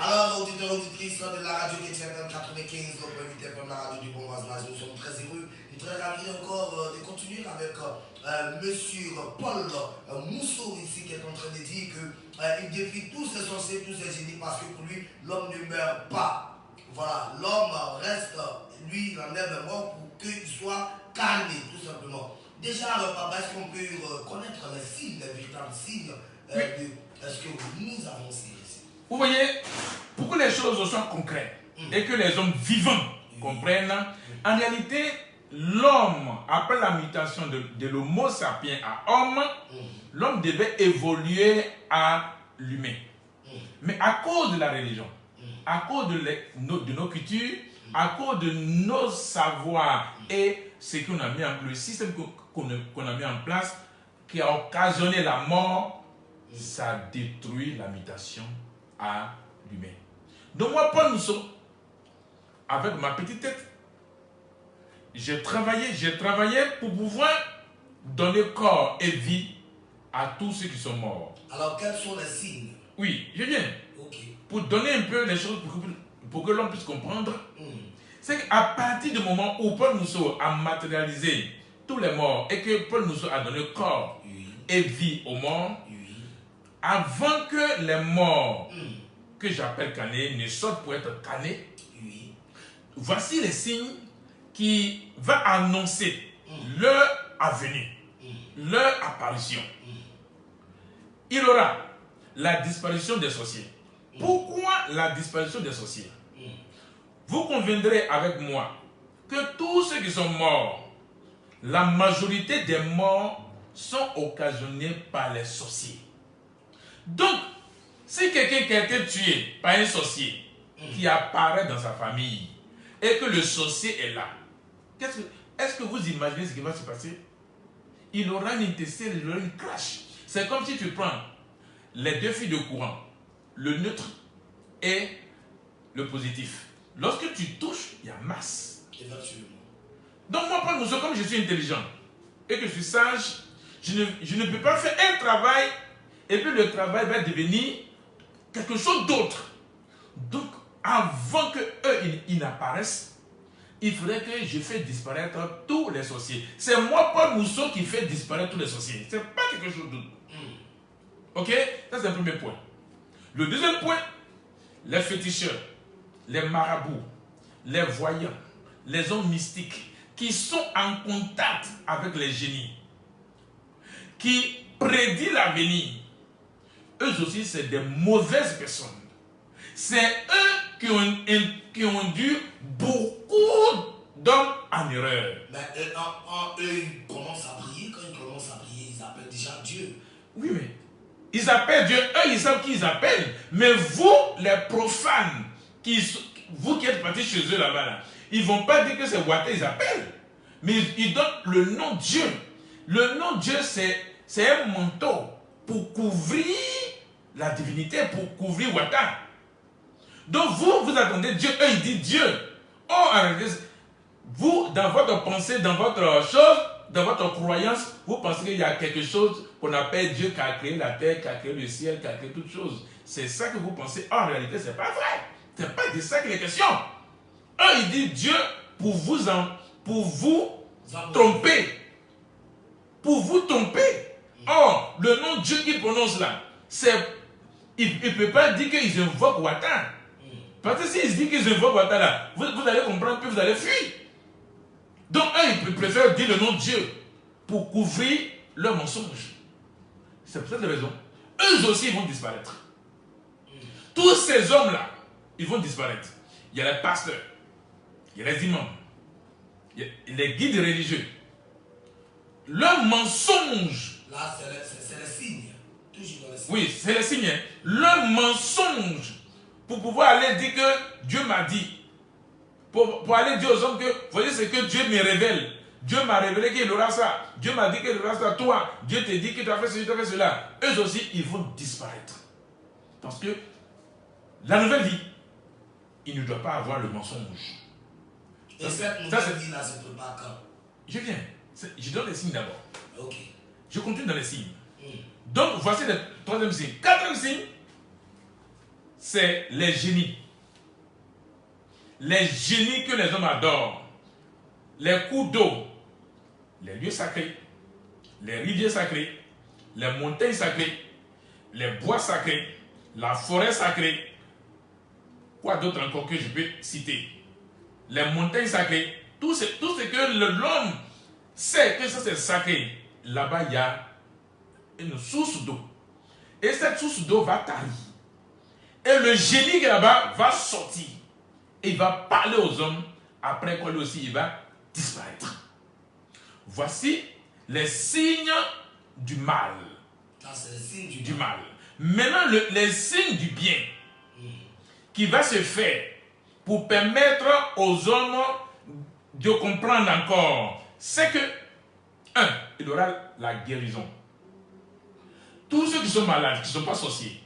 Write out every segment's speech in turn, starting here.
Alors, auditeurs, auditrices de la radio chrétienne 95, notre invité comme la radio du Bon Voisinage, nous sommes très heureux et très ravis encore de continuer avec monsieur Paul Mousseau ici qui est en train de dire qu'il défie tous ses sorciers, tous ses génies parce que pour lui, l'homme ne meurt pas. Voilà, l'homme reste, lui, il en est mort pour qu'il soit calmé, tout simplement. Déjà, papa, est-ce qu'on peut connaître les signes, les véritables signes de ce que nous avons ici? Vous voyez, pour que les choses soient concrètes et que les hommes vivants comprennent, en réalité, l'homme, après la mutation de l'homo sapiens à homme, l'homme devait évoluer à l'humain. Mais à cause de la religion, à cause de nos cultures, à cause de nos savoirs et ce qu'on a mis en place, le système qu'on a mis en place, qui a occasionné la mort, ça détruit la mutation à l'humain. Donc moi, Paul Mousseau, avec ma petite tête, j'ai travaillé pour pouvoir donner corps et vie à tous ceux qui sont morts. Alors quels sont les signes? Oui, je viens. Okay. Pour donner un peu les choses pour que l'on puisse comprendre. C'est qu'à partir du moment où Paul Mousseau a matérialisé tous les morts et que Paul Mousseau a donné corps et vie aux morts, avant que les morts que j'appelle canés ne sortent pour être canés, voici les signes qui vont annoncer leur avenue, leur apparition. Il aura la disparition des sorciers. Pourquoi la disparition des sorciers? Vous conviendrez avec moi que tous ceux qui sont morts, la majorité des morts sont occasionnés par les sorciers. Donc, si quelqu'un qui a été tué par un sorcier qui apparaît dans sa famille et que le sorcier est là, est-ce que vous imaginez ce qui va se passer? Il aura une intestine, il aura une crash. C'est comme si tu prends les deux fils de courant, le neutre et le positif. Lorsque tu touches, il y a masse. Donc moi, Paul Mousseau, comme je suis intelligent et que je suis sage, je ne peux pas faire un travail et puis le travail va devenir quelque chose d'autre. Donc, avant qu'eux ils n'apparaissent, il faudrait que je fasse disparaître tous les sorciers. C'est moi, Paul Mousseau, qui fait disparaître tous les sorciers. Ce n'est pas quelque chose d'autre. Ok? Ça, c'est le premier point. Le deuxième point, les féticheurs, les marabouts, les voyants, les hommes mystiques qui sont en contact avec les génies, qui prédisent l'avenir, eux aussi, c'est des mauvaises personnes. C'est eux qui ont induit beaucoup d'hommes en erreur. Mais eux, ils commencent à prier. Quand ils commencent à prier, ils appellent déjà Dieu. Oui, mais ils appellent Dieu. Eux, ils savent qui ils appellent. Mais vous, les profanes, vous qui êtes partis chez eux là-bas, là, ils ne vont pas dire que c'est Ouattara ils appellent. Mais ils donnent le nom Dieu. Le nom Dieu, c'est un manteau pour couvrir la divinité, pour couvrir Ouattara. Donc vous attendez Dieu, eux ils disent Dieu. Oh, arrêtez. Vous, dans votre pensée, dans votre chose, dans votre croyance, vous pensez qu'il y a quelque chose qu'on appelle Dieu qui a créé la terre, qui a créé le ciel, qui a créé toutes choses. C'est ça que vous pensez. En réalité, ce n'est pas vrai. Ce n'est pas de ça qu'il est question. Eux, ils disent Dieu pour vous tromper. Pour vous tromper. Or, le nom Dieu qu'ils prononcent là, il ne peut pas dire qu'ils invoquent Ouattara. Parce que s'ils disent qu'ils invoquent Ouattara là, vous allez comprendre que vous allez fuir. Donc, eux, ils préfèrent dire le nom de Dieu pour couvrir leur mensonge. C'est pour cette raison. Eux aussi, ils vont disparaître. Tous ces hommes-là, ils vont disparaître. Il y a les pasteurs, il y a les imams, il y a les guides religieux. Leur mensonge. Là, c'est les signes. Toujours dans les signes. Oui, c'est les signes. Leur mensonge pour pouvoir aller dire que Dieu m'a dit. Pour aller dire aux hommes que, voyez ce que Dieu me révèle. Dieu m'a révélé qu'il aura ça. Dieu m'a dit qu'il aura ça. Toi, Dieu te dit que tu as fait ceci, tu as fait cela. Eux aussi, ils vont disparaître. Parce que la nouvelle vie, il ne doit pas avoir le mensonge. Et cette nouvelle vie là se prépare quand? Je viens. Je donne les signes d'abord. Ok. Je continue dans les signes. Donc, voici le troisième signe. Quatrième signe, c'est les génies. Les génies que les hommes adorent. Les cours d'eau, les lieux sacrés, les rivières sacrées, les montagnes sacrées, les bois sacrés, la forêt sacrée. Quoi d'autre encore que je peux citer? Les montagnes sacrées, tout ce que l'homme sait que ça c'est sacré. Là-bas, il y a une source d'eau. Et cette source d'eau va tarir. Et le génie qui est là-bas va sortir. Et il va parler aux hommes. Après quoi, lui aussi, il va disparaître. Voici les signes du mal. C'est le signe du mal. Maintenant, les signes du bien qui va se faire pour permettre aux hommes de comprendre encore, c'est que, il aura la guérison. Tous ceux qui sont malades, qui ne sont pas sorciers,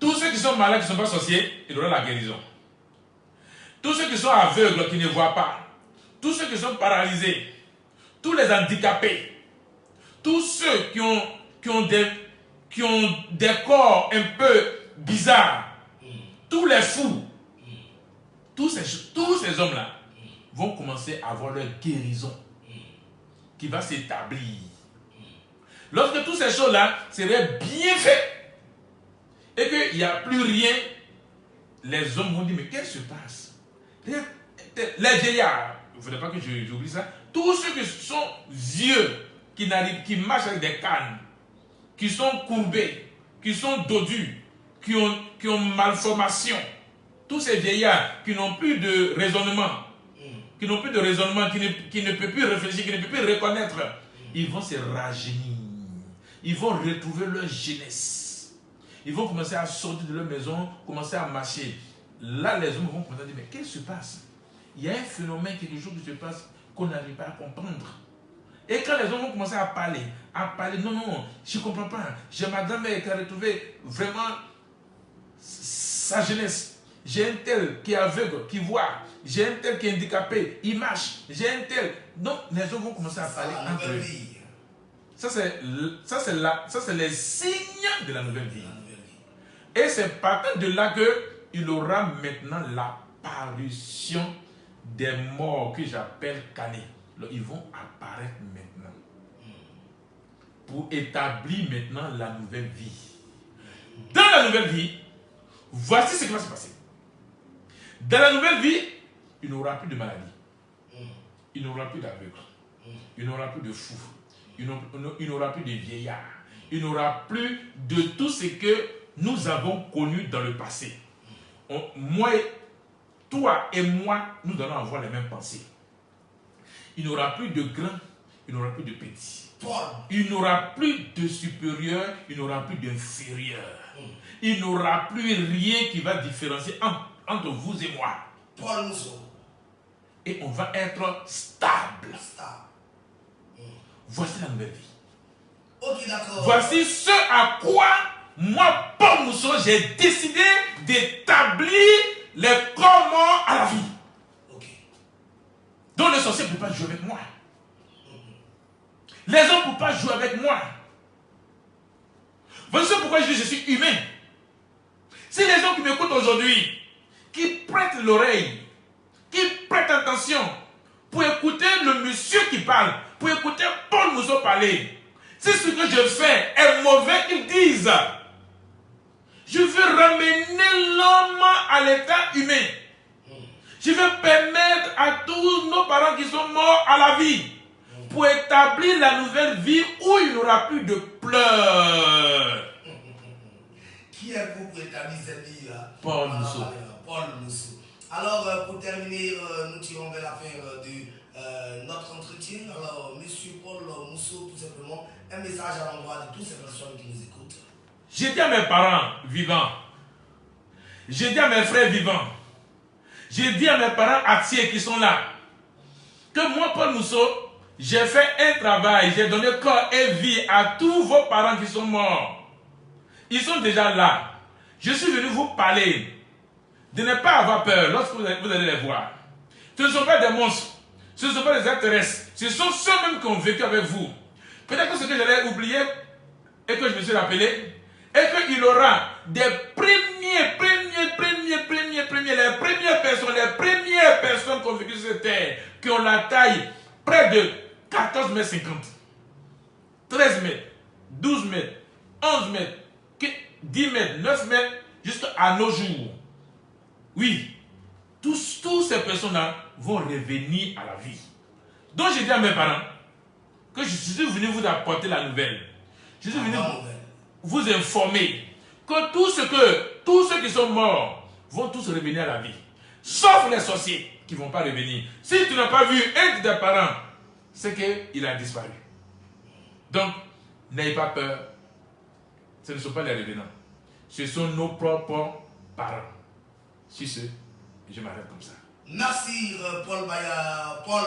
tous ceux qui sont malades, qui ne sont pas sorciers, il aura la guérison. Tous ceux qui sont aveugles, qui ne voient pas, tous ceux qui sont paralysés, tous les handicapés, tous ceux qui ont des corps un peu bizarres, tous les fous, tous ces hommes-là vont commencer à avoir leur guérison qui va s'établir. Lorsque toutes ces choses-là seraient bien faites et qu'il n'y a plus rien, les hommes vont dire, mais qu'est-ce qui se passe? Les vieillards, il ne faudrait pas que j'oublie ça, tous ceux qui sont vieux, qui marchent avec des cannes, qui sont courbés, qui sont dodus, qui ont malformation, tous ces vieillards qui n'ont plus de raisonnement, qui ne peuvent plus réfléchir, qui ne peuvent plus reconnaître, ils vont se rajeunir, ils vont retrouver leur jeunesse, ils vont commencer à sortir de leur maison, commencer à marcher. Là, les hommes vont commencer à dire, mais qu'est-ce qui se passe? Il y a un phénomène, quelque chose qui se passe qu'on n'arrive pas à comprendre. Et quand les hommes vont commencer à parler, non, je ne comprends pas. J'ai ma grand-mère qui a retrouvé vraiment sa jeunesse. J'ai un tel qui est aveugle, qui voit. J'ai un tel qui est handicapé, il marche. J'ai un tel. Donc, les hommes vont commencer à parler entre eux. Ça, c'est les signes de la nouvelle vie. Et c'est partant de là qu'il aura maintenant l'apparition des morts que j'appelle canés. Ils vont apparaître maintenant pour établir maintenant la nouvelle vie. Dans la nouvelle vie, voici ce qui va se passer. Dans la nouvelle vie, il n'y aura plus de maladie. Il n'y aura plus d'aveugles. Il n'y aura plus de fous. Il n'y aura plus de vieillards. Il n'y aura plus de tout ce que nous avons connu dans le passé. Toi et moi, nous allons avoir les mêmes pensées. Il n'y aura plus de grands, il n'y aura plus de petits. Il n'y aura plus de supérieurs, il n'y aura plus d'inférieurs. Il n'y aura plus rien qui va différencier entre vous et moi. Et on va être stable. Voici la nouvelle vie. Okay, voici ce à quoi moi, Paul Mousseau, j'ai décidé d'établir les corps morts à la vie. Donc les sorciers ne peuvent pas jouer avec moi. Les hommes ne peuvent pas jouer avec moi. Voici pourquoi je dis que je suis humain. Si les gens qui m'écoutent aujourd'hui, qui prêtent l'oreille, qui prêtent attention pour écouter le monsieur qui parle, pour écouter Paul Mousseau parler, si ce que je fais est mauvais, qu'ils disent. Je veux ramener l'homme à l'état humain. Je veux permettre à tous nos parents qui sont morts à la vie pour établir la nouvelle vie où il n'y aura plus de pleurs. Qui est vous pour établir cette vie-là? Paul Mousseau. Paul Mousseau. Alors, pour terminer, nous tirons vers la fin de notre entretien. Alors, monsieur Paul Mousseau, tout simplement, un message à l'endroit de toutes ces personnes qui nous écoutent. J'ai dit à mes parents vivants, j'ai dit à mes frères vivants, j'ai dit à mes parents entiers qui sont là, que moi, Paul Mousseau, j'ai fait un travail, j'ai donné corps et vie à tous vos parents qui sont morts. Ils sont déjà là. Je suis venu vous parler de ne pas avoir peur lorsque vous allez les voir. Ce ne sont pas des monstres, ce ne sont pas des extraterrestres, ce sont ceux-mêmes qui ont vécu avec vous. Peut-être que ce que j'allais oublier et que je me suis rappelé, et qu'il aura des premiers les premières personnes qui ont vécu sur cette terre, qui ont la taille près de 14 mètres 50, 13 mètres, 12 mètres, 11 mètres, 10 mètres, 9 mètres, jusqu'à nos jours. Oui, tous ces personnes-là vont revenir à la vie. Donc j'ai dit à mes parents que je suis venu vous apporter la nouvelle. Je suis venu vous informer que tous ceux qui sont morts vont tous revenir à la vie. Sauf les sorciers qui ne vont pas revenir. Si tu n'as pas vu un de tes parents, c'est qu'il a disparu. Donc, n'ayez pas peur. Ce ne sont pas les revenants. Ce sont nos propres parents. Sur ce, je m'arrête comme ça. Merci Paul Baya. Paul.